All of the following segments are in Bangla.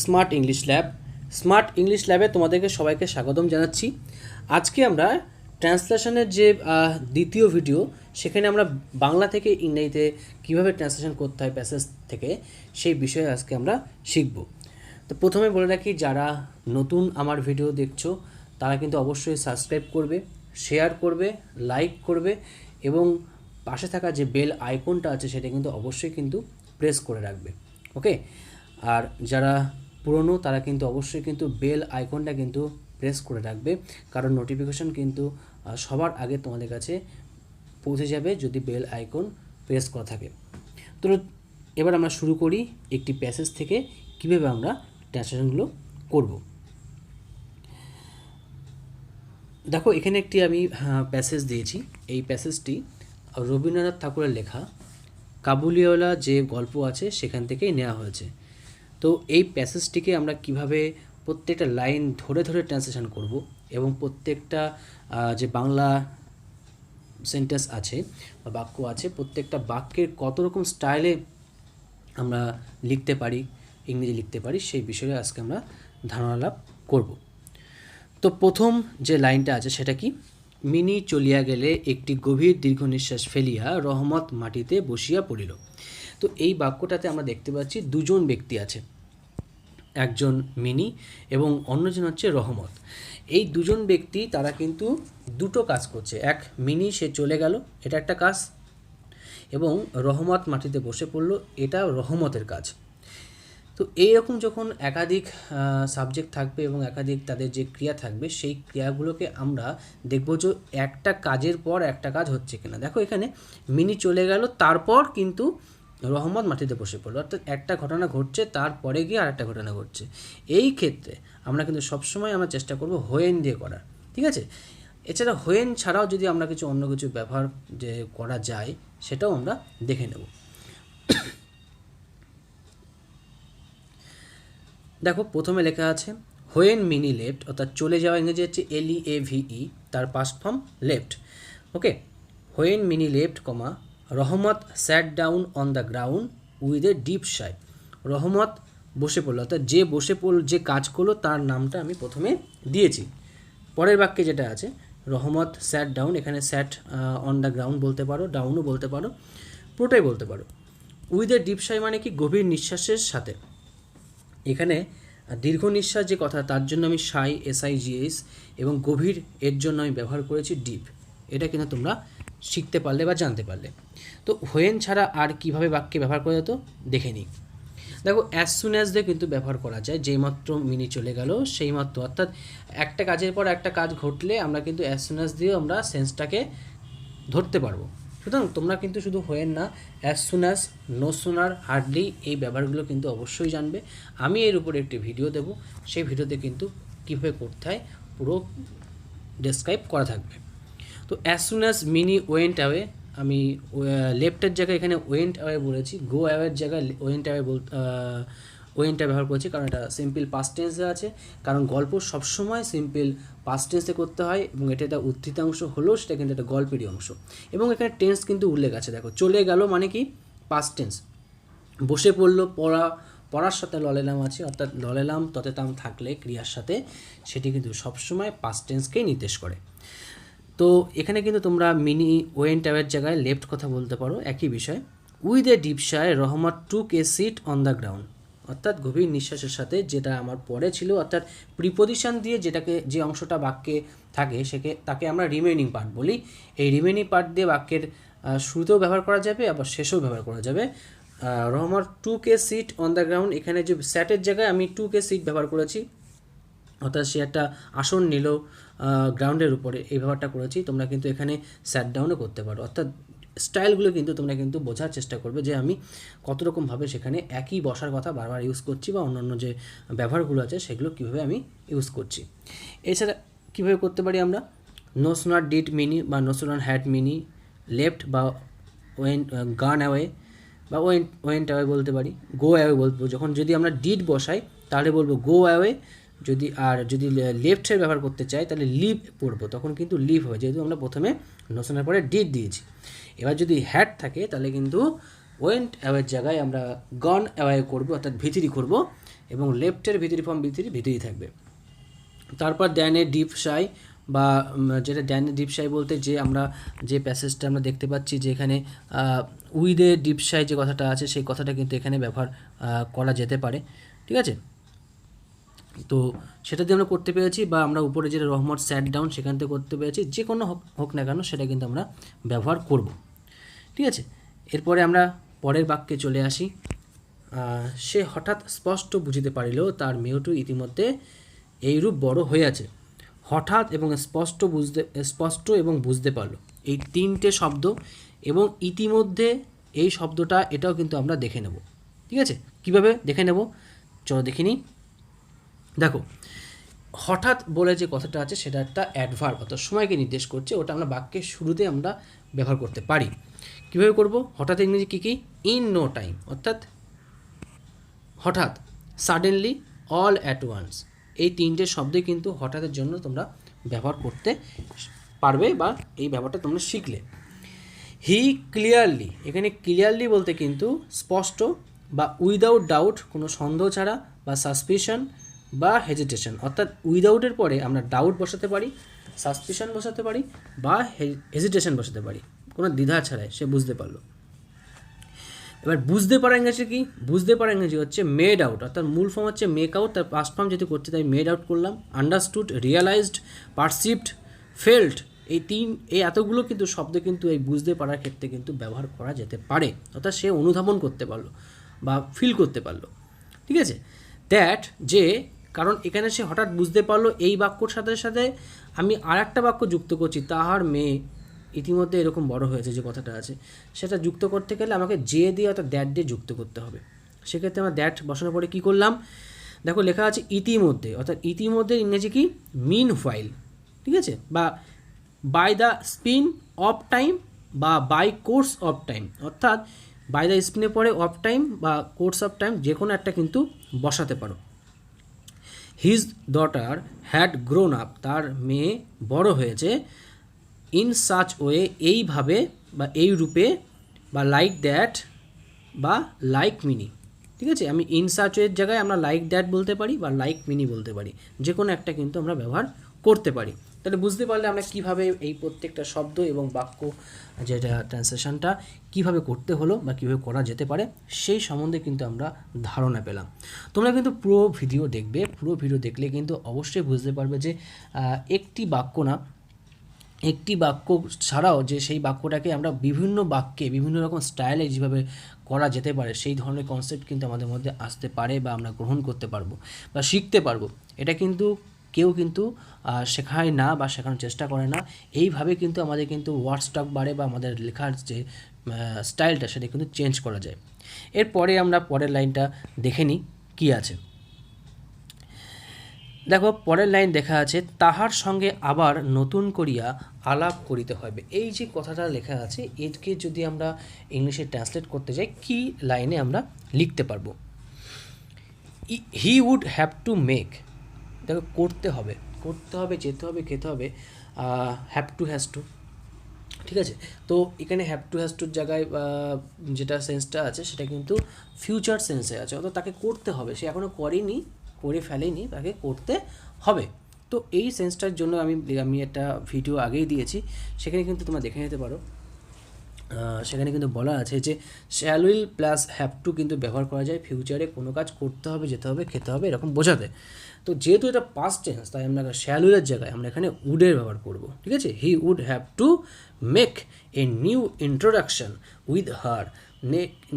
Smart English lab. Smart English ল্যাবে তোমাদেরকে সবাইকে স্বাগতম জানাচ্ছি। আজকে আমরা ট্রান্সলেশনের যে দ্বিতীয় ভিডিও, সেখানে আমরা বাংলা থেকে ইংরেজিতে কীভাবে ট্রান্সলেশন করতে হয় প্যাসেজ থেকে, সেই বিষয়ে আজকে আমরা শিখব। তো প্রথমে বলে রাখি, যারা নতুন আমার ভিডিও দেখছো তারা কিন্তু অবশ্যই সাবস্ক্রাইব করবে, শেয়ার করবে, লাইক করবে এবং পাশে থাকা যে বেল আইকনটা আছে সেটা কিন্তু অবশ্যই কিন্তু প্রেস করে রাখবে। ওকে, আর যারা পুরনো তারা কিন্তু অবশ্যই কিন্তু বেল আইকনটা কিন্তু প্রেস করে রাখবে, কারণ নোটিফিকেশন কিন্তু সবার আগে তোমাদের কাছে পৌঁছে যাবে যদি বেল আইকন প্রেস করা থাকে। তো এবার আমরা শুরু করি একটি প্যাসেজ থেকে কীভাবে আমরা ট্রান্সলেশনগুলো করব। দেখো, এখানে একটি আমি প্যাসেজ দিয়েছি। এই প্যাসেজটি রবীন্দ্রনাথ ঠাকুরের লেখা কাবুলিওয়ালা যে গল্প আছে সেখান থেকেই নেওয়া হয়েছে। তো এই প্যাসেজটিকে আমরা কিভাবে প্রত্যেকটা লাইন ধরে ধরে ট্রান্সলেশন করব এবং প্রত্যেকটা যে বাংলা সেন্টেন্স আছে বা বাক্য আছে, প্রত্যেকটা বাক্যের কত রকম স্টাইলে আমরা লিখতে পারি, ইংরেজি লিখতে পারি, সেই বিষয়ে আজকে আমরা ধারণা লাভ করব। তো প্রথম যে লাইনটা আছে সেটা কি? মিনি চলিয়া গেলে একটি গভীর দীর্ঘ নিঃশ্বাস ফেলিয়া রহমত মাটিতে বসিয়া পড়িল। তো এই বাক্যটাতে আমরা দেখতে পাচ্ছি দুজন ব্যক্তি আছে, একজন মিনি এবং অন্যজন হচ্ছে রহমত। এই দুজন ব্যক্তি তারা কিন্তু দুটো কাজ করছে। এক, মিনি সে চলে গেল, এটা একটা কাজ, এবং রহমত মাটিতে বসে পড়ল, এটা রহমতের কাজ। তো এইরকম যখন একাধিক সাবজেক্ট থাকবে এবং একাধিক তাদের যে ক্রিয়া থাকবে, সেই ক্রিয়াগুলোকে আমরা দেখব যে একটা কাজের পর একটা কাজ হচ্ছে কিনা। দেখো, এখানে মিনি চলে গেল, তারপর কিন্তু রহমত মাটিতে বসে পড়লো, অর্থাৎ একটা ঘটনা ঘটছে, তারপরে গিয়ে আরেকটা ঘটনা ঘটছে। এই ক্ষেত্রে আমরা কিন্তু সবসময় আমরা চেষ্টা করব হোয়েন দিয়ে করার, ঠিক আছে? এছাড়া হোয়েন ছাড়াও যদি আমরা কিছু অন্য কিছু ব্যবহার যে করা যায় সেটাও আমরা দেখে নেব। দেখো, প্রথমে লেখা আছে হোয়েন মিনি লেফট, অর্থাৎ চলে যাওয়া ইংরেজি হচ্ছে LEAVE, তার past form left. Okay, when Minnie left comma Rahmat sat down on the ground with a deep sigh. Rahmat বসে পড়লো, অর্থাৎ যে বসে পড়ল, যে কাজ করলো তার নামটা আমি প্রথমে দিয়েছি। পরের বাক্যে যেটা আছে রহমত স্যাট ডাউন, এখানে স্যাট অন দ্য গ্রাউন্ড বলতে পারো, ডাউনও বলতে পারো, পুরোটাই বলতে পারো। উইথ এ ডিপ সাই মানে কি? গভীর নিঃশ্বাসের সাথে। এখানে দীর্ঘ নিঃশ্বাস যে কথা, তার জন্য আমি সাই SIGS এবং গভীর এর জন্য আমি ব্যবহার করেছি ডিপ। এটা কিন্তু তোমরা শিখতে পারলে বা জানতে পারলে। তো হোয়েন ছাড়া আর কিভাবে বাক্যে ব্যবহার করা যেত দেখে নিই। দেখো, অ্যাজ সুন অ্যাজ দিয়ে কিন্তু ব্যবহার করা যায়, যেইমাত্র মিনি চলে গেল সেই মাত্র, অর্থাৎ একটা কাজের পর একটা কাজ ঘটলে আমরা কিন্তু অ্যাজ সুন অ্যাজ দিয়েও আমরা সেন্সটাকে ধরতে পারবো। সুতরাং তোমরা কিন্তু শুধু হোয়েন না, as soon as, no sooner, hardly, এই ব্যবহারগুলো কিন্তু অবশ্যই জানবে। আমি এর উপরে একটি ভিডিও দেব, সেই ভিডিওতে কিন্তু কীভাবে করতে হয় পুরো ডেসক্রাইব করা থাকবে। তো as soon as mini went away, আমি লেফটের জায়গায় এখানে ওয়েন্ট অ্যাওয়ে বলেছি, গো অ্যাওয়ের জায়গায় ওয়েন্ট অ্যাওয়ে ওয়েন্টটা ব্যবহার করেছি, কারণ এটা সিম্পল পাস্ট টেন্সে আছে। কারণ গল্প সবসময় সিম্পল পাস্ট টেন্সে করতে হয় এবং এটা একটা উদ্ধৃতাংশ হলেও সেটা কিন্তু একটা গল্পেরই অংশ। এবং এখানে টেন্স কিন্তু উল্লেখ আছে। দেখো, চলে গেল মানে কি? Past tense. বসে পড়লো, পড়ার সাথে ললেলাম আছে, অর্থাৎ ললেলাম ততেতাম থাকলে ক্রিয়ার সাথে, সেটি কিন্তু সবসময় পাস্ট টেন্সকেই নির্দেশ করে। তো এখানে কিন্তু তোমরা মিনি ওয়েন্ট অ্যাওয়ের জায়গায় লেফট কথা বলতে পারো, একই বিষয়। With a deep sigh Rahmat took a seat on the ground, অর্থাৎ গভীর নিঃশ্বাসের সাথে, যেটা আমার পরে ছিল, অর্থাৎ প্রিপোজিশন দিয়ে যেটাকে, যে অংশটা বাক্যে থাকে তাকে আমরা রিমেইনিং পার্ট বলি। এই রিমেইনিং পার্ট দিয়ে বাক্যের শুরুতেও ব্যবহার করা যাবে, আবার শেষেও ব্যবহার করা যাবে। Rahmat took a seat on the ground, এখানে যে স্যাটের জায়গায় আমি টুক এ সিট ব্যবহার করেছি, অর্থাৎ সে একটা আসন নিল গ্রাউন্ডের উপরে, এই ব্যাপারটা করেছি। তোমরা কিন্তু এখানে স্যাট ডাউনও করতে পারো, অর্থাৎ স্টাইলগুলো কিন্তু তোমরা কিন্তু বোঝার চেষ্টা করবে যে আমি কত রকমভাবে সেখানে একই বসার কথা বারবার ইউজ করছি, বা অন্যান্য যে ব্যবহারগুলো আছে সেগুলো কীভাবে আমি ইউজ করছি। এছাড়া কীভাবে করতে পারি আমরা? নো সুনার ডিড মিনি বা no sooner had Mini left, বা ওয়েন গান অ্যাওয়ে বা ওয়েন্ট অ্যাওয়ে বলতে পারি, গো অ্যাওয়ে বলবো। যখন যদি আমরা ডিড বসাই তাহলে বলবো গো অ্যাওয়ে, যদি লেফটের ব্যবহার করতে চাই তাহলে লিভ পড়বো, তখন কিন্তু লিভ হয়, যেহেতু আমরা প্রথমে নোশনের পরে ডিড দিয়েছি। এবার যদি হ্যাড থাকে তাহলে কিন্তু ওয়েন্ট অ্যাওয়ের জায়গায় আমরা গন অ্যাওয়ে করবো, অর্থাৎ ভিতরি করবো, এবং লেফটের ভিতরি ফর্ম ভিতরেই থাকবে। তারপর দ্যানে ডিপ সাই বা যেটা দ্যানে ডিপ সাই বলতে যে আমরা যে প্যাসেজটা আমরা দেখতে পাচ্ছি যে এখানে উইদে ডিপ সাই যে কথাটা আছে সেই কথাটা কিন্তু এখানে ব্যবহার করা যেতে পারে, ঠিক আছে। তো সেটা দিয়ে আমরা করতে পেরেছি, বা আমরা উপরে যেটা রহমত স্যাট ডাউন সেখান থেকে করতে পেরেছি, যে কোনো হোক না কেন সেটা কিন্তু আমরা ব্যবহার করব, ঠিক আছে। এরপরে আমরা পরের বাক্যে চলে আসি। সে হঠাৎ স্পষ্ট বুঝিতে পারিল তার মেয়েটি ইতিমধ্যে এইরূপ বড় হইয়াছে। হঠাৎ এবং স্পষ্ট এবং বুঝতে পারল, এই তিনটে শব্দ, এবং ইতিমধ্যে এই শব্দটা, এটাও কিন্তু আমরা দেখে নেব, ঠিক আছে। কিভাবে দেখে নেব চলো দেখে নিই। দেখো, হঠাৎ বলে যে কথাটা আছে সেটা একটা অ্যাডভার্ব, অর্থাৎ সময়কে নির্দেশ করছে, ওটা আমরা বাক্যের শুরুতে আমরা ব্যবহার করতে পারি। কীভাবে করব? হঠাৎ ইংরেজি কী? ইন নো টাইম, অর্থাৎ হঠাৎ, সাডেনলি, অল অ্যাট ওয়ান্স, এই তিনটে শব্দই কিন্তু হঠাৎের জন্য তোমরা ব্যবহার করতে পারবে, বা এই ব্যাপারটা তোমরা শিখলে। হি ক্লিয়ারলি, এখানে ক্লিয়ারলি বলতে কিন্তু স্পষ্ট বা উইদাউট ডাউট, কোনো সন্দেহ ছাড়া, বা সাসপিশন বা হেজিটেশন, অর্থাৎ উইদাউটের পরে আমরা ডাউট বসাতে পারি, সাসপিশন বসাতে পারি, বা হেজিটেশন বসাতে পারি, কোনো দ্বিধা ছাড়াই সে বুঝতে পারলো। এবার বুঝতে পারা ইংরেজি কি? বুঝতে পারা ইংরেজি হচ্ছে মেড আউট, অর্থাৎ মূল ফর্ম হচ্ছে মেক আউট, তার পাস্ট ফর্ম যেহেতু করতে তাই মেড আউট করলাম। আন্ডারস্টুড, রিয়ালাইজড, পারসিভড, ফেল্ট, এই এতগুলো কিন্তু শব্দ কিন্তু এই বুঝতে পারার ক্ষেত্রে কিন্তু ব্যবহার করা যেতে পারে, অর্থাৎ সে অনুধাবন করতে পারলো বা ফিল করতে পারলো, ঠিক আছে। দ্যাট, যে, কারণ এখানে সে হঠাৎ বুঝতে পারলো, এই বাক্যর সাথে সাথে আমি আর একটা বাক্য যুক্ত করছি, তাহার মেয়ে ইতিমধ্যে এরকম বড় হয়েছে যে কথাটা আছে, সেটা যুক্ত করতে গেলে আমাকে যে দিয়ে অর্থাৎ দ্যাট দিয়ে যুক্ত করতে হবে। সেক্ষেত্রে আমরা দ্যাট বসানোর পরে কী করলাম? দেখো লেখা আছে ইতিমধ্যে, অর্থাৎ ইতিমধ্যে ইংরেজি কি? মিন হোয়াইল, ঠিক আছে, বা by the spin of time, বা বাই কোর্স অফ টাইম, অর্থাৎ বাই দ্য স্পিনের পরে অফ টাইম বা কোর্স অফ টাইম যে কোনো একটা কিন্তু বসাতে পারো। His daughter had grown up, তার মেয়ে বড় হয়েছে। ইন সাচ ওয়ে, এইভাবে বা এই রূপে, বা লাইক দ্যাট বা লাইক মিনি, ঠিক আছে। আমি ইন সাচ ওয়ের জায়গায় আমরা লাইক দ্যাট বলতে পারি বা লাইক মিনি বলতে পারি, যে কোনো একটা কিন্তু আমরা ব্যবহার করতে পারি। তাহলে বুঝতে পারলে আমরা কিভাবে এই প্রত্যেকটা শব্দ এবং বাক্য যেটা ট্রান্সলেশনটা কিভাবে করতে হলো বা কীভাবে করা যেতে পারে সেই সম্বন্ধে কিন্তু আমরা ধারণা পেলাম। তোমরা কিন্তু পুরো ভিডিও দেখবে, পুরো ভিডিও দেখলে কিন্তু অবশ্যই বুঝতে পারবে যে একটি বাক্য না, একটি বাক্য ছাড়াও যে সেই বাক্যটাকে আমরা বিভিন্ন বাক্যে বিভিন্ন রকম স্টাইলে যেভাবে করা যেতে পারে সেই ধরনের কনসেপ্ট কিন্তু আমাদের মধ্যে আসতে পারে, বা আমরা গ্রহণ করতে পারবো বা শিখতে পারবো। এটা কিন্তু কেউ কিন্তু শেখায় না বা শেখানোর চেষ্টা করে না। এইভাবে কিন্তু আমাদের কিন্তু ওয়ার্ড স্টক বাড়ে, বা আমাদের লেখার যে স্টাইলটা সেটা কিন্তু চেঞ্জ করা যায়। এরপরে আমরা পরের লাইনটা দেখে নিই কী আছে। দেখো পরের লাইন দেখা আছে, তাহার সঙ্গে আবার নতুন করিয়া আলাপ করিতে হবে। এই যে কথাটা লেখা আছে একে যদি আমরা ইংলিশে ট্রান্সলেট করতে যাই, কি লাইনে আমরা লিখতে পারবো? He would have to make, দেখো করতে হবে, যেতে হবে, খেতে হবে, হ্যাভ টু, হ্যাজ টু, ঠিক আছে। তো এখানে হ্যাভ টু হ্যাজ টুর জায়গায় যেটা সেন্সটা আছে সেটা কিন্তু ফিউচার সেন্সে আছে, অর্থাৎ তাকে করতে হবে, সে এখনও করেনি, করে ফেলেনি, তাকে করতে হবে। তো এই সেন্সটার জন্য আমি একটা ভিডিও আগেই দিয়েছি, সেখানে কিন্তু তোমরা দেখে নিতে পারো। সেখানে কিন্তু বলা আছে যে shall will plus have to কিন্তু ব্যবহার করা যায় ফিউচারে কোনো কাজ করতে হবে, যেতে হবে, খেতে হবে, এরকম বোঝাতে। তো যেহেতু এটা পাস্ট টেন্স তাই আমরা শ্যাল উইলের জায়গায় আমরা এখানে উডের ব্যবহার করব, ঠিক আছে। He would have to make a new introduction with her.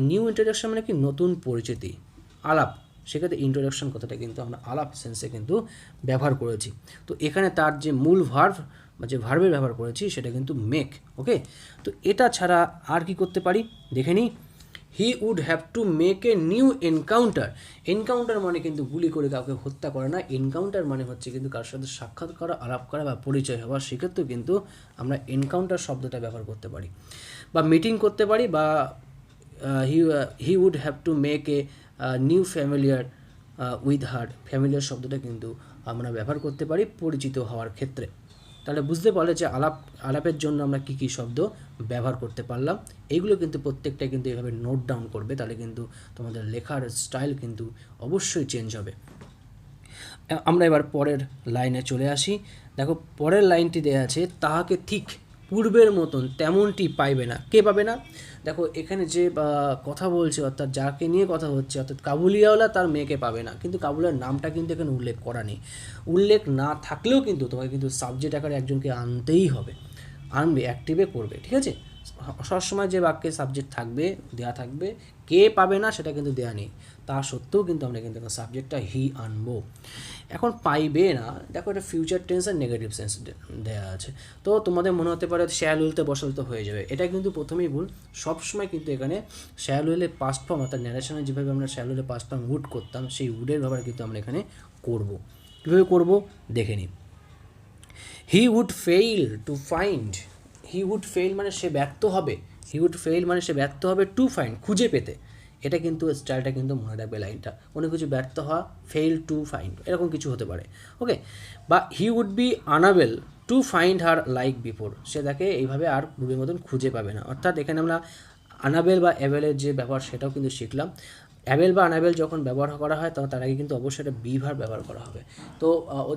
New introduction মানে কি? নতুন পরিচিতি, আলাপ। সেক্ষেত্রে ইন্ট্রোডাকশন কথাটা কিন্তু আমরা আলাপ সেন্সে কিন্তু ব্যবহার করেছি। তো এখানে তার যে মূল ভার্ব বা যে ভার্বের ব্যবহার করেছি সেটা কিন্তু মেক, ওকে। তো এটা ছাড়া আর কি করতে পারি দেখে নিই। He would have to make a new encounter. Encounter মানে কিন্তু গুলি করে কাউকে হত্যা করে না, এনকাউন্টার মানে হচ্ছে কিন্তু কারোর সাথে সাক্ষাৎ করা, আলাপ করা বা পরিচয় হওয়া। সেক্ষেত্রেও কিন্তু আমরা এনকাউন্টার শব্দটা ব্যবহার করতে পারি, বা মিটিং করতে পারি, বা he would have to make a new familiar with her. Familiar শব্দটা কিন্তু আমরা ব্যবহার করতে পারি পরিচিত হওয়ার ক্ষেত্রে। তাহলে বুঝতে পারলে যে আলাপের জন্য আমরা কী কী শব্দ ব্যবহার করতে পারলাম। এইগুলো কিন্তু প্রত্যেকটা কিন্তু এভাবে নোট ডাউন করবে, তাহলে কিন্তু তোমাদের লেখার স্টাইল কিন্তু অবশ্যই চেঞ্জ হবে। আমরা এবার পরের লাইনে চলে আসি। দেখো পরের লাইনটি দেওয়া আছে, তাহাকে ঠিক পূর্বের মতন তেমনটি পাইবে না। কে পাবে না? দেখো এখানে যে কথা বলছে, অর্থাৎ যাকে নিয়ে কথা হচ্ছে, অর্থাৎ কাবুলিওয়ালা তার মেয়েকে পাবে না, কিন্তু কাবুলের নামটা কিন্তু এখানে উল্লেখ করা নেই। উল্লেখ না থাকলেও কিন্তু তোমাকে কিন্তু সাবজেক্ট আকারে একজনকে আনতেই হবে, আনবে, অ্যাক্টিভে করবে, ঠিক আছে। সবসময় যে বাক্যে সাবজেক্ট থাকবে, দেওয়া থাকবে, কে পাবে না সেটা কিন্তু দেওয়া নেই, তা সত্ত্বেও কিন্তু আমরা কিন্তু সাবজেক্টটা হি আনবো। এখন পাইবে না, দেখো এটা ফিউচার টেন্স আর নেগেটিভ সেন্স দেওয়া আছে। তো তোমাদের মনে হতে পারে শ্যাল উইলতে বসালে তো হয়ে যাবে, এটা কিন্তু প্রথমেই ভুল। সবসময় কিন্তু এখানে শ্যাল উইলে পাস্ট ফর্ম, অর্থাৎ ন্যারেশনে যেভাবে আমরা শ্যাল উইলে পাস্ট ফর্ম উড করতাম, সেই উডের ব্যবহার কিন্তু আমরা এখানে করবো। কীভাবে করবো দেখে নিই। He would fail to find, he would fail মানে সে ব্যর্থ হবে, হি উড ফেইল মানে সে ব্যর্থ হবে টু ফাইন্ড খুঁজে পেতে। এটা কিন্তু স্টাইলটা কিন্তু মনে রাখবে লাইনটা, কোনো কিছু ব্যর্থ হওয়া, ফেইল টু ফাইন্ড এরকম কিছু হতে পারে, ওকে। বা he would be unable to find her like before, সে তাকে এইভাবে আর পূর্বের মতন খুঁজে পাবে না। অর্থাৎ এখানে আমরা আনাবেল বা অ্যাবেলের যে ব্যবহার সেটাও কিন্তু শিখলাম। অ্যাবেল বা আনাবেল যখন ব্যবহার করা হয় তখন তার আগে কিন্তু অবশ্যই একটা বি ভার্ব ব্যবহার করা হবে। তো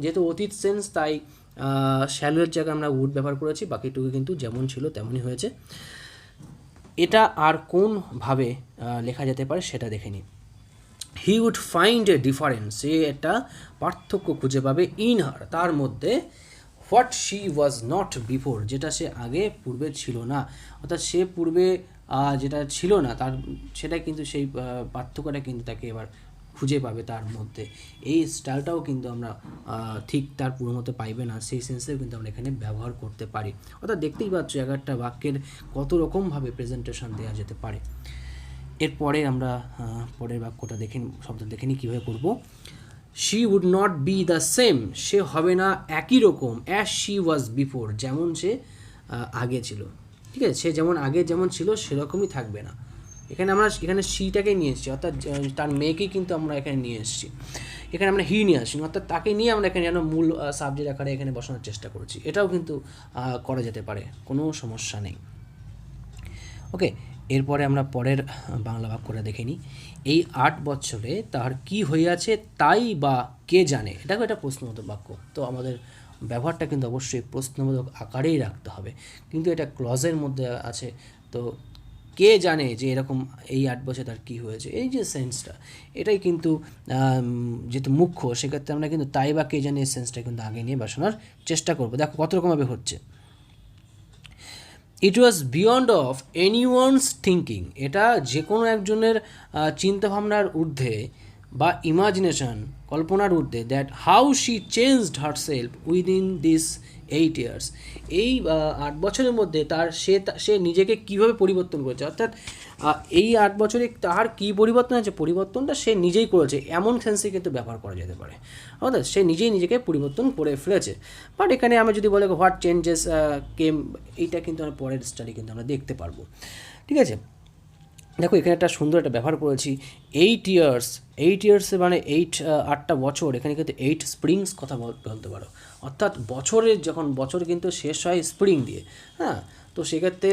যেহেতু অতীত সেন্স, তাই শ্যালোয়ের জায়গায় আমরা উড ব্যবহার করেছি, বাকিটুকু কিন্তু যেমন ছিল তেমনই হয়েছে। এটা আর কোনভাবে লেখা যেতে পারে সেটা দেখে নিই। He would find a difference, সে একটা পার্থক্য খুঁজে পাবে, ইন হার তার মধ্যে, what she was not before যেটা সে আগে পূর্বে ছিল না। অর্থাৎ সে পূর্বে যেটা ছিল না তার, সেটা কিন্তু সেই পার্থক্যটা কিন্তু তাকে এবার খুঁজে পাবে তার মধ্যে। এই স্টাইলটাও কিন্তু আমরা ঠিক তার পুরো মতো পাইবে না, সেই সেন্সেও কিন্তু আমরা এখানে ব্যবহার করতে পারি। অর্থাৎ দেখতেই পাচ্ছ একটা বাক্যের কত রকমভাবে প্রেজেন্টেশন দেওয়া যেতে পারে। এরপরে আমরা পরের বাক্যটা শব্দ দেখে নিই কীভাবে করবো। She would not be the same, সে হবে না একই রকম, অ্যাজ শি ওয়াজ বিফোর যেমন সে আগে ছিল, ঠিক আছে। সে যেমন আগে যেমন ছিল সেরকমই থাকবে না। এখানে শিটাকে নিয়ে এসেছি, অর্থাৎ তার মেয়েকেই কিন্তু আমরা এখানে নিয়ে এসেছি। এখানে আমরা হি নিয়ে আসি, অর্থাৎ তাকে নিয়ে আমরা এখানে যেন মূল সাবজেক্ট আকারে এখানে বসানোর চেষ্টা করেছি। এটাও কিন্তু করা যেতে পারে, কোনো সমস্যা নেই, ওকে। এরপরে আমরা পরের বাংলা বাক্যটা দেখে নিই। এই 8 বছরে তার কি হইয়াছে তাই বা কে জানে। দেখো এটা প্রশ্নবোধক বাক্য, তো আমাদের ব্যবহারটা কিন্তু অবশ্যই প্রশ্নবোধক আকারেই রাখতে হবে, কিন্তু এটা ক্লজের মধ্যে আছে। তো কে জানে যে এরকম এই 8 বছরে তার কী হয়েছে, এই যে সেন্সটা, এটাই কিন্তু যেহেতু মুখ্য, সেক্ষেত্রে আমরা কিন্তু তাই বা কে জানে এই সেন্সটা কিন্তু আগে নিয়ে বসানোর চেষ্টা করবো। দেখো কত রকমভাবে হচ্ছে। It was beyond of any one's thinking, এটা যে কোনো একজনের চিন্তাভাবনার ঊর্ধ্বে বা ইমাজিনেশন কল্পনার ঊর্ধ্বে, that how she changed her self within this 8 years, এই 8 বছরের মধ্যে সে নিজেকে কীভাবে পরিবর্তন করেছে। অর্থাৎ এই 8 বছরে তার কী পরিবর্তন আছে, পরিবর্তনটা সে নিজেই করেছে, এমন সেন্সে কিন্তু ব্যবহার করা যেতে পারে। অর্থাৎ সে নিজেই নিজেকে পরিবর্তন করে ফেলেছে। বাট এখানে আমরা যদি বলে হোয়াট চেঞ্জেস কেম, এইটা কিন্তু আমরা পরের স্টাডি কিন্তু আমরা দেখতে পারবো, ঠিক আছে। দেখো এখানে একটা সুন্দর একটা ব্যবহার করেছি, 8 years, 8 years মানে 8টা বছর, এখানে কিন্তু 8 স্প্রিংস কথা বলতে পারো। অর্থাৎ বছর কিন্তু শেষ হয় স্প্রিং দিয়ে, হ্যাঁ। তো সেক্ষেত্রে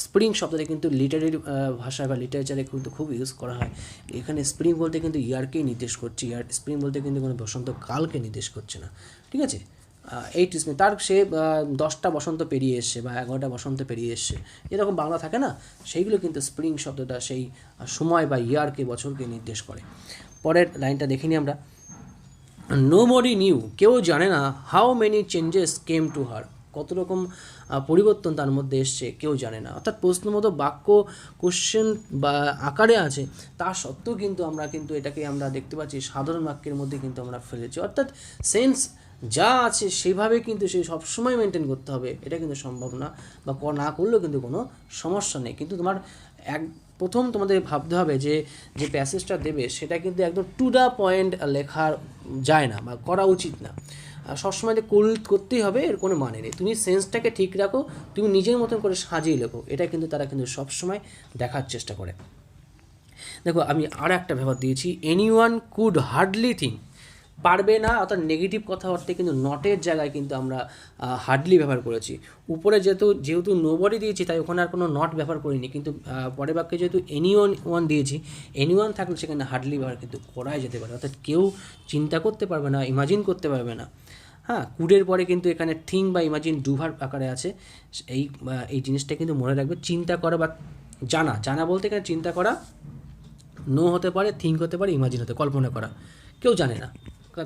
স্প্রিং শব্দটা কিন্তু লিটারেরি ভাষায় বা লিটারেচারে কিন্তু খুব ইউজ করা হয়। এখানে স্প্রিং বলতে কিন্তু ইয়ারকেই নির্দেশ করছে, স্প্রিং বলতে কিন্তু কোনো বসন্তকালকে নির্দেশ করছে না, ঠিক আছে। 8 স্প্রিং, তার সে 10টা বসন্ত পেরিয়ে এসছে বা 11টা বসন্ত পেরিয়ে এসছে, এরকম বাংলা থাকে না, সেইগুলো কিন্তু স্প্রিং শব্দটা সেই সময় বা ইয়ারকে, বছরকে নির্দেশ করে। পরের লাইনটা দেখিনি আমরা। নোবডি নিউ, কেউ জানে না, how many changes came to her, কত রকম পরিবর্তন তার মধ্যে এসছে কেউ জানে না। অর্থাৎ প্রশ্নবোধক বাক্য কোশ্চেন বা আকারে আছে, তা সত্ত্বেও কিন্তু আমরা কিন্তু এটাকে আমরা দেখতে পাচ্ছি সাধারণ বাক্যের মধ্যে কিন্তু আমরা ফেলেছি। অর্থাৎ সেন্স যা আছে সেভাবে কিন্তু সে সবসময় মেনটেন করতে হবে, এটা কিন্তু সম্ভব না, বা না করলেও কিন্তু কোনো সমস্যা নেই। কিন্তু প্রথম তোমাদের ভাবতে হবে যে প্যাসেজটা দেবে সেটা কিন্তু একদম টু দ্য পয়েন্ট লেখা যায় না বা করা উচিত না। সবসময় করতেই হবে, এর কোনো মানে নেই। তুমি সেন্সটাকে ঠিক রাখো, তুমি নিজের মতন করে সাজিয়ে লেখো, এটা কিন্তু তারা কিন্তু সবসময় দেখার চেষ্টা করে। দেখো আমি আর একটা ব্যবহার দিয়েছি, any one could hardly think, পারবে না অর্থাৎ নেগেটিভ কথা অর্থে কিন্তু নটের জায়গায় কিন্তু আমরা হার্ডলি ব্যবহার করেছি। উপরে যেহেতু নোবডি দিয়েছি তাই ওখানে আর কোনো নট ব্যবহার করিনি, কিন্তু পরের বাক্যে যেহেতু ওয়ান দিয়েছি, ওয়ান থাকলে সেখানে হার্ডলি ব্যবহার কিন্তু করাই যেতে পারে, অর্থাৎ কেউ চিন্তা করতে পারবে না, ইমাজিন করতে পারবে না। হ্যাঁ, কুডের পরে কিন্তু এখানে থিঙ্ক বা ইমাজিন ডুভার আকারে আছে। এই জিনিসটা কিন্তু মনে রাখবে, চিন্তা করা বা জানা বলতে এখানে চিন্তা করা নো হতে পারে, থিঙ্ক হতে পারে, ইমাজিন হতে, কল্পনা করা। কেউ জানে না,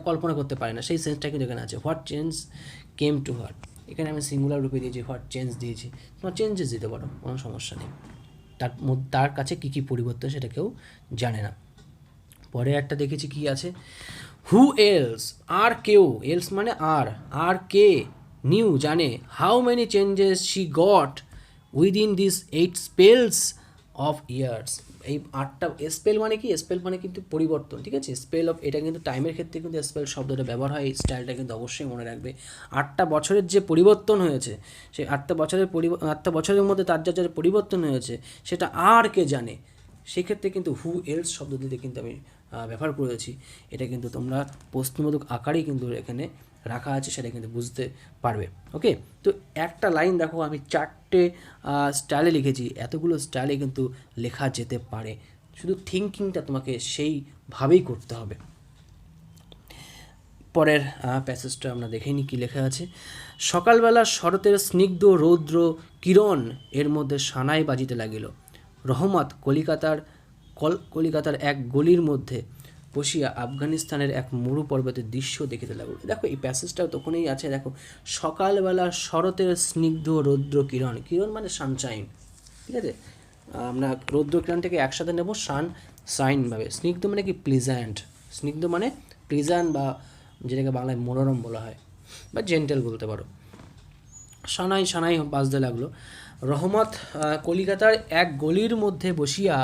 কল্পনা করতে পারে না, সেই সেন্সটা কিন্তু এখানে আছে। What change came to her, এখানে আমি সিঙ্গুলার রূপে দিয়েছি, হোয়াট চেঞ্জ দিয়েছি, তোমার চেঞ্জেস দিতে পারো, কোনো সমস্যা নেই। তার কাছে কী কী পরিবর্তন সেটা কেউ জানে না। পরে একটা দেখেছি কি আছে, হু এলস, আর কেউ, এলস মানে আর কে নিউ জানে, how many changes she got within this 8 spells of years. এই 8টা স্পেল মানে কি, স্পেল মানে কিন্তু পরিবর্তন, ঠিক আছে। স্পেল অফ, এটা কিন্তু টাইমের ক্ষেত্রে কিন্তু স্পেল শব্দটা ব্যবহার হয়, এই স্টাইলটা কিন্তু অবশ্যই মনে রাখবে। 8টা বছরের যে পরিবর্তন হয়েছে, সেই 8টা বছরের মধ্যে তার যা পরিবর্তন হয়েছে সেটা আর কে জানে, সেক্ষেত্রে কিন্তু হু এলস শব্দ দিতে কিন্তু আমি ব্যবহার করেছি। এটা কিন্তু তোমরা প্রশ্নবোধক আকারেই কিন্তু এখানে রাখা আছে, সেটা কিন্তু বুঝতে পারবে। ওকে, তো একটা লাইন দেখো, আমি 4টে স্টাইলে লিখেছি, এতগুলো স্টাইলে কিন্তু লেখা যেতে পারে, শুধু থিঙ্কিংটা তোমাকে সেইভাবেই করতে হবে। পরের প্যাসেজটা আমরা দেখে নিই কী লেখা আছে। সকালবেলা শরতের স্নিগ্ধ রৌদ্র কিরণ এর মধ্যে সানাই বাজিতে লাগিল। রহমত কলিকাতার এক গলির মধ্যে বসিয়া আফগানিস্তানের এক মরু পর্বতের দৃশ্য দেখিতে লাগল। দেখো এই প্যাসেজটাও তখনই আছে, দেখো সকালবেলা শরতের স্নিগ্ধ রৌদ্র কিরণ, কিরণ মানে সানশাইন, ঠিক আছে। আমরা রৌদ্র কিরণটাকে একসাথে নেব সানশাইনভাবে। স্নিগ্ধ মানে কি, প্লিজেন্ট, স্নিগ্ধ মানে প্লিজেন্ট বা যেটাকে বাংলায় মনোরম বলা হয় বা জেন্টেল বলতে পারো। সানাই বাজতে লাগলো। রহমত কলিকাতার এক গলির মধ্যে বসিয়া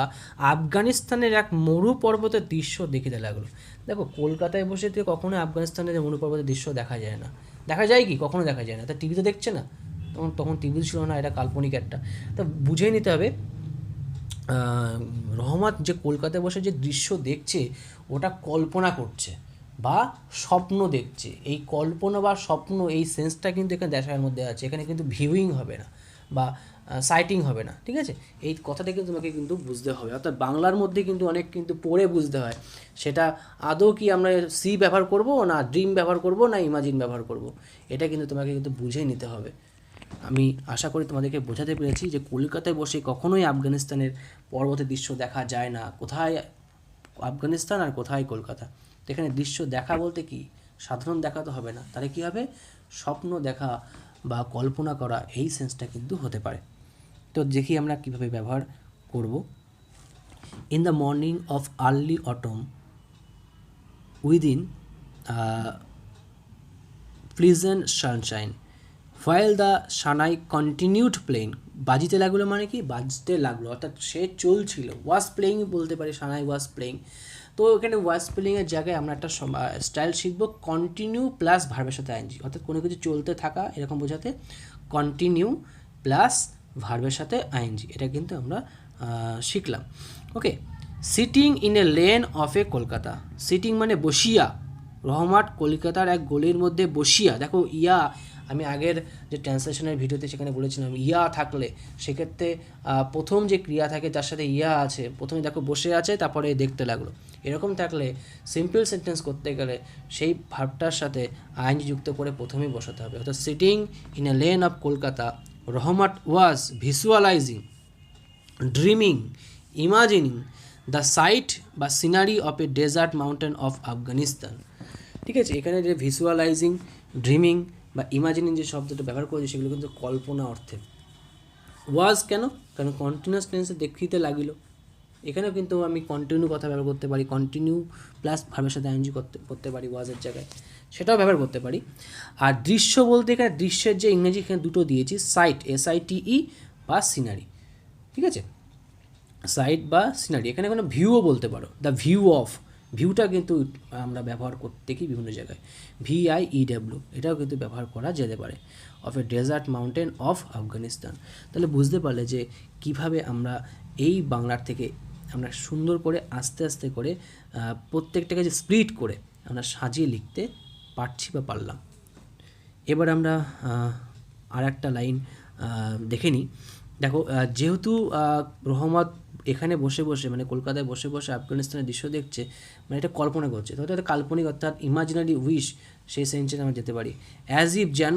আফগানিস্তানের এক মরু পর্বতের দৃশ্য দেখিতে লাগলো। দেখো কলকাতায় বসে তো কখনো আফগানিস্তানের মরু পর্বতের দৃশ্য দেখা যায় না, দেখা যায় কি, কখনো দেখা যায় না। তা টিভিতে দেখছে না, তখন টিভি ছিল না, এটা কাল্পনিক একটা। তা বুঝেই নিতে হবে রহমত যে কলকাতায় বসে যে দৃশ্য দেখছে ওটা কল্পনা করছে বা স্বপ্ন দেখছে। এই কল্পনা বা স্বপ্ন, এই সেন্সটা কিন্তু এখানে দেখার মধ্যে আছে, এখানে কিন্তু ভিউইং হবে না বা সাইটিং হবে না, ঠিক আছে। এই কথাটা কিন্তু তোমাকে কিন্তু বুঝতে হবে। অর্থাৎ বাংলার মধ্যে কিন্তু অনেক কিন্তু পড়ে বুঝতে হয়, সেটা আদৌ কি আমরা সি ব্যবহার করব না ড্রিম ব্যবহার করব না ইমাজিন ব্যবহার করব, এটা কিন্তু তোমাকে কিন্তু বুঝে নিতে হবে। আমি আশা করি তোমাদেরকে বোঝাতে পেরেছি যে কলকাতায় বসে কখনোই আফগানিস্তানের পর্বতের দৃশ্য দেখা যায় না। কোথায় আফগানিস্তান আর কোথায় কলকাতা, তো এখানে দৃশ্য দেখা বলতে কি, সাধারণ দেখা তো হবে না, তাহলে কী হবে, স্বপ্ন দেখা বা কল্পনা করা, এই সেন্সটা কিন্তু হতে পারে। তো দেখি আমরা কীভাবে ব্যবহার করব। In the morning of early autumn within pleasant Sunshine while the Sanai continued playing, বাজিতে লাগলো মানে কি, বাজতে লাগলো অর্থাৎ সে চলছিল, ওয়াজ প্লেইং বলতে পারি, সানাই ওয়াজ প্লেইং। তো এখানে ওয়াজ প্লেইংয়ের জায়গায় আমরা একটা স্টাইল শিখব, কন্টিনিউ প্লাস ভার্বের সাথে আইএনজি, অর্থাৎ কোনো কিছু চলতে থাকা এরকম বোঝাতে কন্টিনিউ প্লাস ভার্বের সাথে আইএনজি, এটা কিন্তু আমরা শিখলাম। Okay, sitting in a lane of a Kolkata, sitting মানে বসিয়া, রহমত কলকাতার এক গলির মধ্যে বসিয়া, দেখো ইয়া, আমি আগের যে ট্রান্সলেশনের ভিডিওতে সেখানে বলেছিলাম ইয়া থাকলে সেক্ষেত্রে প্রথম যে ক্রিয়া থাকে যার সাথে ইয়া আছে, প্রথমে দেখো বসে আছে তারপরে দেখতে লাগলো, এরকম থাকলে সিম্পল সেন্টেন্স করতে গেলে সেই ভার্বটার সাথে আইএনজি যুক্ত করে প্রথমেই বসাতে হবে। অর্থাৎ sitting in a lane of Kolkata Rahmat was visualising, dreaming, imagining the sight বা scenery of a desert mountain of Afghanistan. ঠিক আছে, এখানে যে ভিজুয়ালাইজিং, ড্রিমিং বা ইমাজিনিং যে শব্দটা ব্যবহার করেছি সেগুলো কিন্তু কল্পনা অর্থে। ওয়াজ কেন, কারণ কন্টিনিউয়াস টেন্সে দেখিতে লাগিল, এখানেও কিন্তু আমি কন্টিনিউ কথা ব্যবহার করতে পারি, কন্টিনিউ প্লাস ভার্বের সাথে আইএনজি করতে পারি ওয়াজের জায়গায়, সেটাও ব্যবহার করতে পারি। আর দৃশ্য বলতে এখানে দৃশ্যের যে ইংরেজি এখানে দুটো দিয়েছি, সাইট SITE বা সিনারি, ঠিক আছে, সাইট বা সিনারি, এখানে কোনো ভিউও বলতে পারো, দ্য ভিউ অফ, ভিউটা কিন্তু আমরা ব্যবহার করতে কি বিভিন্ন জায়গায়, VIEW এটাও কিন্তু ব্যবহার করা যেতে পারে, of a desert mountain of Afghanistan. তাহলে বুঝতে পারলে যে কিভাবে আমরা এই বাংলার থেকে আমরা সুন্দর করে আস্তে আস্তে করে প্রত্যেকটাকে যে স্প্লিট করে আমরা সাজিয়ে লিখতে পারছি বা পারলাম। এবার আমরা আর একটা লাইন দেখে নিই। দেখো, যেহেতু রহমত এখানে বসে বসে মানে কলকাতায় বসে বসে আফগানিস্তানের দৃশ্য দেখছে, মানে এটা কল্পনা করছে, তো এটা কাল্পনিক অর্থাৎ ইমাজিনারি উইশ, সেই সেন্সে আমরা যেতে পারি। অ্যাজ ইফ যেন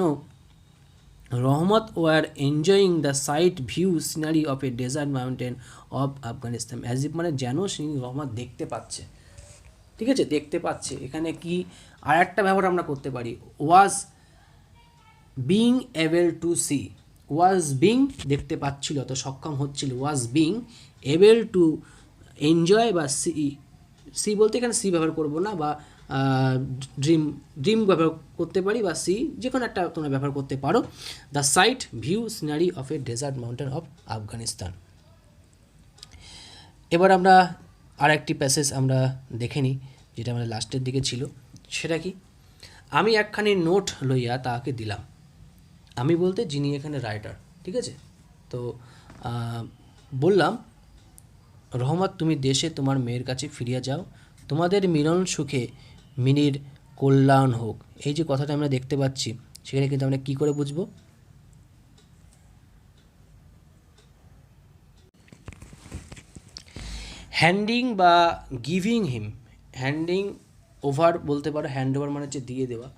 Rahmat were enjoying the sight view scenery of a desert mountain of Afghanistan. As if মানে যেন তিনি রহমত দেখতে পাচ্ছে, ঠিক আছে, দেখতে পাচ্ছে। এখানে কি আর একটা ব্যবহার আমরা করতে পারি, was being able to see. Was being দেখতে পাচ্ছিল, তো সক্ষম হচ্ছিল, was being able to enjoy বা সি বলতে এখানে সি ব্যবহার করবো না, বা ড্রিম ব্যবহার করতে পারি, বা সি যে কোনো একটা তোমরা ব্যবহার করতে পারো। The sight view scenery of a desert mountain of Afghanistan. এবার আমরা আর একটি প্যাসেজ আমরা দেখে নিই, যেটা আমাদের লাস্টের দিকে ছিল। সেটা কি, আমি একখানি নোট লইয়া তাহাকে দিলাম। আমি বলতে যিনি এখানে রাইটার, ঠিক আছে। তো বললাম, রহমত তুমি দেশে তোমার মেয়ের কাছে ফিরিয়া যাও, তোমাদের মিলন সুখে মিনির কল্যাণ হোক। এই যে কথাটা আমরা দেখতে পাচ্ছি, সেখানে কিন্তু আমরা কী করে বুঝবো, হ্যান্ডিং বা গিভিং হিম, হ্যান্ডিং ওভার বলতে পারো, হ্যান্ড ওভার মানে হচ্ছে দিয়ে দেওয়া,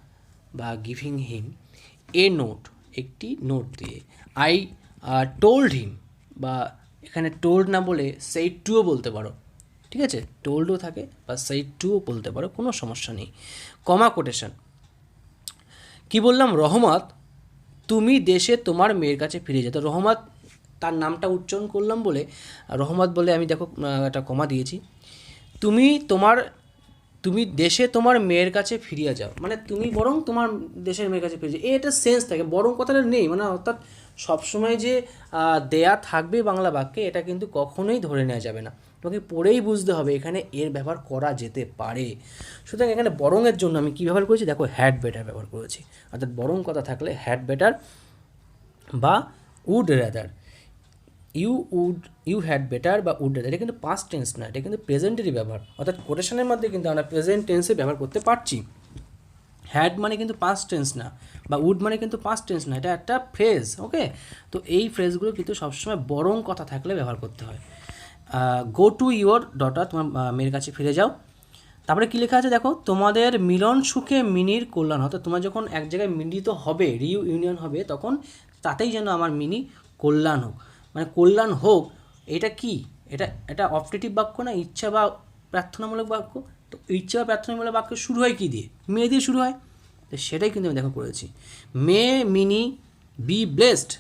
বা গিভিং হিম এ নোট, একটি নোট দিয়ে। আই টোল্ড হিম, বা এখানে টোল্ড না বলে সেইড টুও বলতে পারো, ঠিক আছে, টোল্ডও থাকে বা সেইড টুও বলতে পারো, কোনো সমস্যা নেই। কমা কোটেশন, কি বললাম, রহমত তুমি দেশে তোমার মেয়ের কাছে ফিরে যেত। রহমত তার নামটা উচ্চারণ করলাম বলে রহমত বলে আমি দেখো একটা কমা দিয়েছি। তুমি দেশে তোমার মেয়ের কাছে ফিরিয়ে যাও, মানে তুমি বরং তোমার দেশের মেয়ের কাছে ফিরে যাও, এটা সেন্স থাকে। বরং কথাটা নেই, মানে অর্থাৎ সবসময় যে দেয়া থাকবে বাংলা বাক্যে, এটা কিন্তু কখনোই ধরে নেওয়া যাবে না, তোমাকে পড়েই বুঝতে হবে এখানে এর ব্যবহার করা যেতে পারে। সুতরাং এখানে বরংয়ের জন্য আমি কী ব্যবহার করেছি, দেখো হ্যাড বেটার ব্যবহার করেছি। অর্থাৎ বরং কথা থাকলে হ্যাড বেটার বা would rather, you had better বা উড রেদার, এটা কিন্তু পাস্ট টেন্স না, এটা কিন্তু প্রেজেন্টেরই ব্যবহার। অর্থাৎ কোটেশনের মধ্যে কিন্তু আমরা প্রেজেন্ট টেন্সে ব্যবহার করতে পারছি। হ্যাড মানে কিন্তু পাস্ট টেন্স না, বা উড মানে কিন্তু পাস্ট টেন্স না, এটা একটা ফ্রেজ। ওকে, তো এই ফ্রেজগুলো কিন্তু সবসময় বরং কথা থাকলে ব্যবহার করতে হয়। গো টু ইউর ডটার, তোমার মেয়ের কাছে ফিরে যাও। তারপরে কী লেখা আছে দেখো, তোমাদের মিলন সুখে মিনির কল্যাণ। অর্থাৎ তোমরা যখন এক জায়গায় মিলিত হবে, ইউনিয়ন হবে, তখন তাতেই যেন আমার মিনি কল্যাণ হোক, মানে কল্যাণ হোক। এটা কি, এটা অপটেটিভ বাক্য না, ইচ্ছা বা প্রার্থনামূলক বাক্য। তো ইচ্ছা বা প্রার্থনামূলক বাক্য শুরু হয় কী দিয়ে, মে দিয়ে শুরু হয়, তো সেটাই কিন্তু আমি দেখো করেছি। মে মিনি বি ব্লেসড,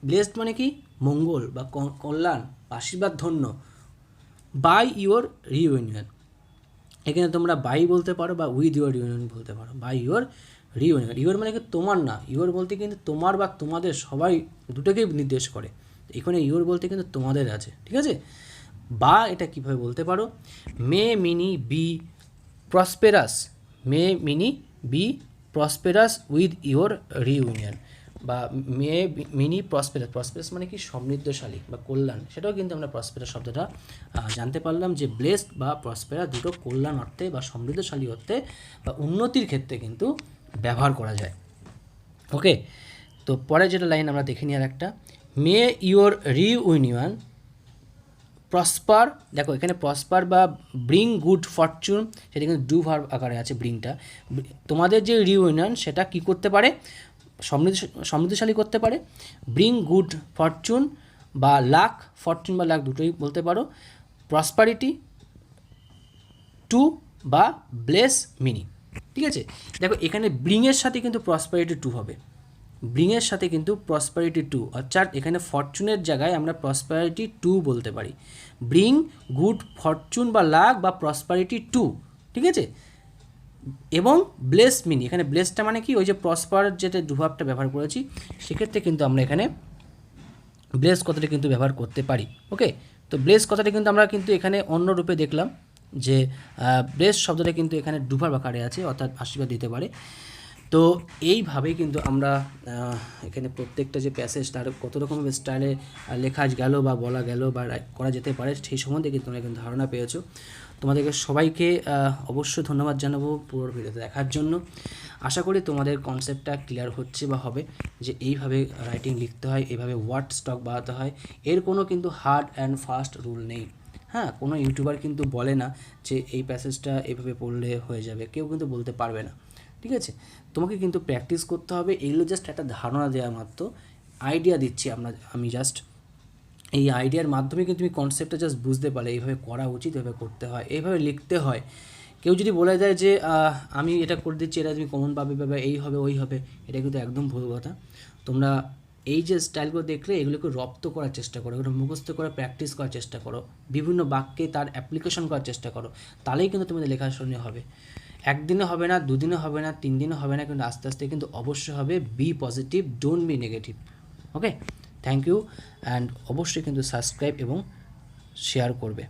ব্লেসড মানে কি, মঙ্গল বা কল্যাণ, আশীর্বাদ ধন্য, বাই ইউর রিইউনিয়ন। এখানে তোমরা বাই বলতে পারো বা উইথ ইউর রিউনিয়ন বলতে পারো, বাই ইউর রিইউনিয়ন। ইউর মানে কি তোমার না, ইউর বলতে কিন্তু তোমার বা তোমাদের সবাই দুটোকেই নির্দেশ করে। এখানে ইউর বলতে কিন্তু তোমাদের আছে, ঠিক আছে। বা এটা কীভাবে বলতে পারো, may Minnie be prosperous, may Minnie be prosperous with your reunion, বা মে মিনি প্রসপেরাস, প্রসপেরাস মানে কি সমৃদ্ধশালী বা কল্যাণ, সেটাও কিন্তু আমরা প্রসপেরাস শব্দটা জানতে পারলাম যে ব্লেসড বা প্রসপেরাস দুটো কল্যাণ অর্থে বা সমৃদ্ধশালী অর্থে বা উন্নতির ক্ষেত্রে কিন্তু ব্যবহার করা যায়। ওকে, তো পরে যেটা লাইন আমরা দেখে নিই আর একটা, মে ইউর রিইউনিয়ন প্রসপার। দেখো এখানে প্রসপার বা ব্রিং গুড ফরচুন, সেটা কিন্তু ডু ভার্ব আকারে আছে ব্রিংটা। তোমাদের যে রিইউনিয়ন সেটা কি করতে পারে, সমৃদ্ধশালী করতে পারে। ব্রিং গুড ফরচুন বা লাক, ফরচুন বা লাক দুটোই বলতে পারো। প্রসপারিটি টু বা ব্লেস মিনি, ঠিক আছে। দেখো এখানে ব্রিংয়ের সাথে কিন্তু প্রসপারিটি টু হবে, ব্রিংয়ের সাথে কিন্তু প্রসপারিটি টু, অর্থাৎ এখানে ফরচুনের জায়গায় আমরা প্রসপারিটি টু বলতে পারি। ব্রিং গুড ফরচুন বা লাক বা প্রসপারিটি টু, ঠিক আছে। এবং ব্লেস মিনি, এখানে ব্লেসটা মানে কি, ওই যে প্রসপার যেটা দুভাবটা ব্যবহার করেছি, সেক্ষেত্রে কিন্তু আমরা এখানে ব্লেস কথাটা কিন্তু ব্যবহার করতে পারি। ওকে, তো ব্লেস কথাটা কিন্তু আমরা কিন্তু এখানে অন্য রূপে দেখলাম যে ব্লেস শব্দটা কিন্তু এখানে দুভার আকারে আছে, অর্থাৎ আশীর্বাদ দিতে পারে। তো এইভাবেই কিন্তু আমরা এখানে প্রত্যেকটা যে প্যাসেজ তার কত রকমের স্টাইলে লেখা গেল বা বলা গেল বা করা যেতে পারে সেই সম্বন্ধে কিন্তু তোমরা কিন্তু ধারণা পেয়েছো। তোমাদেরকে সবাইকে অবশ্যই ধন্যবাদ জানাবো পুরো ভিডিওতে দেখার জন্য। আশা করি তোমাদের কনসেপ্টটা ক্লিয়ার হচ্ছে বা হবে যে এইভাবে রাইটিং লিখতে হয়, এইভাবে ওয়ার্ড স্টক বাড়াতে হয়। এর কোনো কিন্তু হার্ড অ্যান্ড ফাস্ট রুল নেই। হ্যাঁ, কোনো ইউটিউবার কিন্তু বলে না যে এই প্যাসেজটা এইভাবে পড়লে হয়ে যাবে, কেউ কিন্তু বলতে পারবে না। ঠিক আছে, তোমাকে কিন্তু প্র্যাকটিস করতে হবে। এগুলো জাস্ট একটা ধারণা দেওয়া মাত্র, আইডিয়া দিচ্ছি আমি জাস্ট এই আইডিয়ার মাধ্যমে কিন্তু তুমি কনসেপ্টটা জাস্ট বুঝতে পারলে এইভাবে করা উচিত, এইভাবে করতে হয়, এইভাবে লিখতে হয়। কেউ যদি বলে দেয় যে আমি এটা করে দিচ্ছি, এটা তুমি কমন পাবে বা এই হবে ওই হবে, এটা কিন্তু একদম ভুল কথা। তোমরা এই যে স্টাইলগুলো দেখলে এগুলোকে রপ্ত করার চেষ্টা করো, এগুলো মুখস্থ করে প্র্যাকটিস করার চেষ্টা করো, বিভিন্ন বাক্যে তার অ্যাপ্লিকেশন করার চেষ্টা করো, তাহলেই কিন্তু তোমাদের লেখাশোনা হবে। একদিনে হবে না, দুদিনে হবে না, 3 দিনে হবে না, কিন্তু আস্তে আস্তে কিন্তু অবশ্যই হবে। Be positive, don't be negative. Okay, thank you, and অবশ্যই কিন্তু সাবস্ক্রাইব এবং শেয়ার করবে।